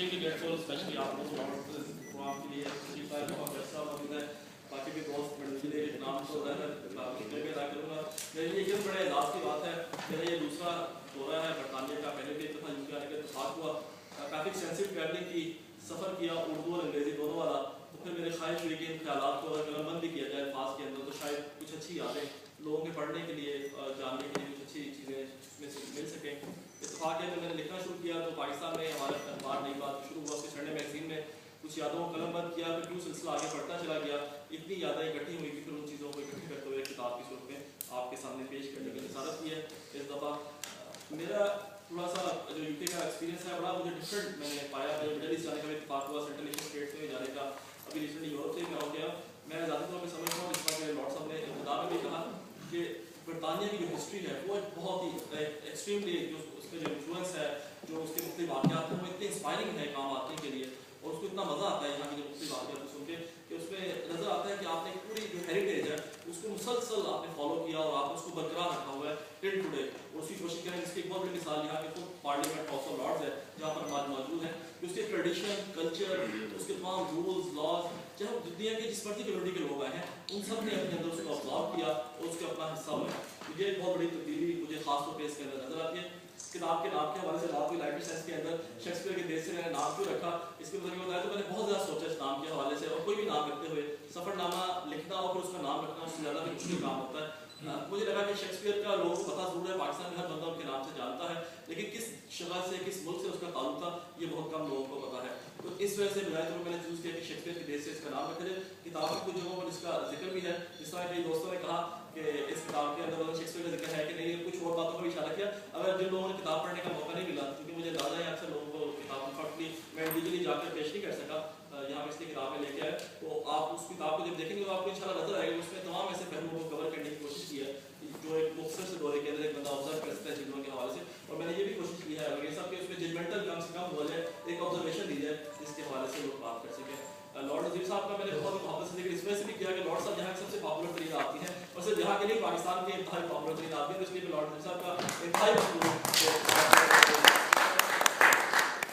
extremely grateful, especially آپ لوگ programme کے لیے تشریف لائے بہت اچھا موجود ہے. باقی بھی دوست کے لیے نام کو میں بھی ادا کروں گا. میرے لیے یہ بڑے اعزاز کی بات ہے. میرا یہ دوسرا دورہ ہے برطانیہ کا. پہلے بھی ایک دفعہ یو کے آنے کا اتفاق ہوا. کافی ایکسٹینسو ٹریولنگ کی, سفر کیا اردو اور انگریزی دونوں والا. تو پھر میرے خواہش ہوئی کہ ان خیالات کو اگر قلم بند بھی کیا جائے الفاظ کے اندر تو شاید کچھ اچھی یادیں لوگوں کے پڑھنے کے لیے, جاننے کے لیے کچھ اچھی چیزیں اس میں سے مل سکیں. اتفاق ہے کہ میں نے لکھنا شروع کیا تو پاکستان میں ہمارا اخبار نئی بات شروع ہوا, اس کے سنڈے میگزین میں کچھ یادوں کو قلم بند کیا. پھر کیوں سلسلہ آگے بڑھتا چلا گیا. اتنی یادیں اکٹھی ہوئی کہ پھر ان چیزوں کو اکٹھی کرتے ہوئے کتاب کی صورت میں آپ کے سامنے پیش کرنے کی جسارت کی ہے. اس دفعہ میرا تھوڑا سا جو یو کے کا ایکسپیرینس ہے بڑا مجھے ڈفرینٹ میں نے پایا. مجھے مڈل ایسٹ جانے کا اتفاق ہوا, سینٹرل ایشین اسٹیٹس میں جانے کا. ابھی ریسنٹلی یورپ سے میں ہو گیا. میں ذاتی طور پہ سمجھتا ہوں, جس طرح کہ لارڈ صاحب نے ابتدا میں بھی کہا کہ برطانیہ کی جو ہسٹری ہے وہ بہت ہی ایکسٹریملی جو اس کا جو انفلوئنس ہے, جو اس کے مختلف واقعات ہیں وہ اتنے انسپائرنگ ہے کام آنے کے لیے. اور اس کو اتنا مزہ آتا ہے یہاں کی جو مختلف واقعات کو سن کے کہ اس میں نظر آتا ہے کہ آپ نے پوری جو ہیریٹیج ہے اس کو مسلسل آپ نے فالو کیا اور آپ نے اس کو برقرار رکھا ہوا ہے ٹل ٹوڈے. اور اس کی کوشش کریں. اس کی ایک بہت بڑی مثال یہاں کے خود پارلیمنٹ ہاؤس آف لارڈز ہے جہاں پر ہم موجود ہیں. اس کے ٹریڈیشن, کلچر, اس کے تمام رولز, لاز, چاہے وہ دنیا کے جس مرضی کمیونٹی کے لوگ آئے ہیں ان سب نے اپنے اندر اس کو آبزرو کیا اور اس کے اپنا حصہ ہوا. یہ ایک بہت بڑی تبدیلی مجھے خاص طور پہ اس کے اندر نظر آتی ہے. کتاب کے نام کے حوالے سے بات ہوئی لائٹری سینس کے اندر شیکسپیئر کے دیش سے میں نے نام کیوں رکھا, اس کے مطلب یہ بتایا تو میں نے بہت زیادہ سوچا اس نام کے حوالے سے. اور کوئی بھی نام رکھتے ہوئے سفر نامہ لکھنا اور پھر اس کا نام رکھنا اس سے زیادہ بھی مشکل کام ہوتا ہے. مجھے لگا کہ شیکسپیئر کا لوگوں کو پتہ ضرور ہے, پاکستان میں ہر بندہ ان کے نام سے جانتا ہے, لیکن کس شگہ سے کس ملک سے اس کا تعلق تھا یہ بہت کم لوگوں کو پتہ ہے. تو اس وجہ سے بجائے طور میں نے چوز کیا کہ شیکسپیئر کے دیش سے اس کا نام رکھا جائے. کتاب کی کچھ جگہوں پر اس کا ذکر بھی ہے, جس طرح کئی دوستوں نے کہا کہ اس کتاب کے اندر شیکسپیئر کا ذکر ہے کہ نہیں, کچھ اور باتوں کا بھی اشارہ کیا. اگر جن لوگوں نے کتاب پڑھنے کا موقع نہیں ملا, کیونکہ مجھے اندازہ ہے اکثر لوگوں کو کتاب انفیکٹلی میں انڈیویجولی جا کر پیش نہیں کر سکا, یہاں پہ اس لیے کتاب میں لے کے آئے, تو آپ اس کتاب کو جب دیکھیں گے تو آپ کو انشاءاللہ نظر آئے گا اس میں تمام ایسے پہلوؤں کو کور کرنے کی کوشش کی ہے جو ایک مختصر سے دورے کے اندر ایک بندہ آبزرو کر سکتا ہے چیزوں کے حوالے سے. اور میں نے یہ بھی کوشش کی ہے اگر یہ سب کہ اس میں ججمنٹل کم سے کم ہو جائے, ایک آبزرویشن دی جائے جس کے حوالے سے لوگ بات کر سکیں. لارڈ نذیر صاحب کا میں نے بہت محبت سے ذکر اس وجہ سے بھی کیا کہ لارڈ صاحب جہاں سب سے پاپولر ترین آدمی ہیں, اور صرف جہاں کے نہیں پاکستان کے انتہائی پاپولر ترین آدمی ہیں, تو اس لیے میں لارڈ نذیر صاحب کا انتہائی مشہور.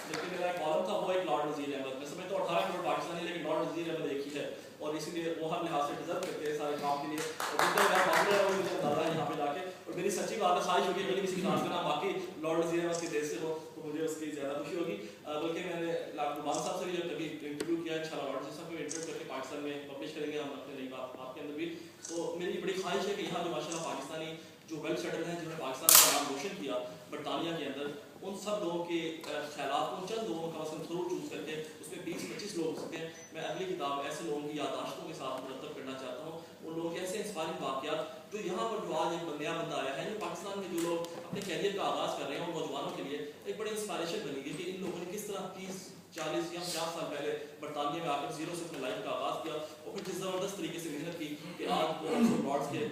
لیکن میرا ایک کالم تھا وہ ایک لارڈ نذیر احمد, میں سمجھتا ہوں 18 کروڑ پاکستانی لیکن لارڈ نذیر احمد ایک ہی ہے, اور اسی لیے وہ ہر لحاظ سے ڈیزرو کرتے ہیں سارے کام کے لیے. اور جتنا میرا پاپولر ہے وہ مجھے بتا رہا ہے یہاں پہ جا کے. اور میری سچی بات ہے, خواہش ہوگی اگر کسی کتاب کا نام باقی لارڈ نذیر احمد کے دیش سے ہو تو مجھے اس کی زیادہ خوشی ہوگی. بلکہ میں نے لاکھمان صاحب سے بھی جب کبھی انٹرویو کیا, انشاءاللہ لارڈ نذیر صاحب کو انٹرویو کر کے پاکستان میں پبلش کریں گے ہم اپنے نئی بات آپ کے اندر بھی. تو میری بڑی خواہش ہے کہ یہاں جو ماشاءاللہ پاکستانی جو ویل سیٹل ہیں, جنہوں نے پاکستان کا نام روشن کیا برطانیہ کے اندر, ان سب لوگوں کے خیالات, ان چند لوگوں کا مثلا ضرور چوز کر کے اس میں 20-25 لوگ ہو سکتے ہیں. میں اگلی کتاب ایسے لوگوں کی یادداشتوں کے ساتھ مرتب کرنا چاہتا ہوں, ان لوگوں کے ایسے انسپائرنگ واقعات جو یہاں پر جو آج ایک نیا بندہ آیا ہے, جو پاکستان میں جو لوگ اپنے کیریئر کا آغاز کر رہے ہیں, ان نوجوانوں کے لیے ایک بڑی انسپائریشن بنے گی کہ ان لوگوں نے کس طرح 30-40 یا 50 سال پہلے برطانیہ میں آ کر زیرو سے اپنے لائف کا آغاز کیا, اور پھر کس زبردست طریقے سے محنت کی کہ آج وہ لارڈس کے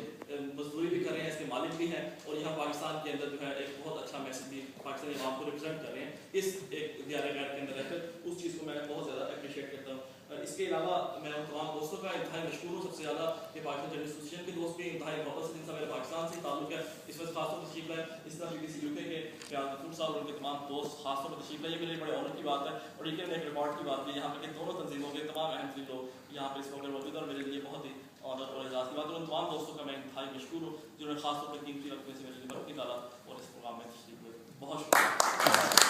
مزدوری بھی کر رہے ہیں, اس کے مالک بھی ہیں, اور یہاں پاکستان کے اندر جو ہے ایک بہت اچھا میسج بھی پاکستانی عوام کو ریپرزینٹ کر رہے ہیں اس ایک دیار غیر کے اندر رہ کر. اس چیز کو میں بہت زیادہ اپریشیٹ کرتا ہوں. اس کے علاوہ میں ان تمام دوستوں کا انتہائی مشکور ہوں, سب سے زیادہ کہ پاکستان جرنلسٹ ایسوسی ایشن کے دوست بھی انتہائی محبت سے, جن سے میرے پاکستان سے تعلق ہے, اس وقت خاص طور پر تشریف لائے. اس طرح BBC UK کے پیاز محفوظ صاحب اور ان کے تمام دوست خاص طور پر تشریف لائے, یہ میرے لیے بڑے آنر کی بات ہے. اور یہ ایک ریکارڈ کی بات بھی, یہاں پہ دونوں تنظیموں کے تمام اہم ترین لوگ یہاں پہ اس موقع موجود ہیں, اور میرے لیے بہت ہی آنر اور اعزاز کی بات ہے. اور ان تمام دوستوں کا میں انتہائی مشکور ہوں جنہوں نے خاص طور پر قیمتی وقت میں سے میرے لیے وقت نکالا اور اس پروگرام میں تشریف لائے. بہت شکریہ.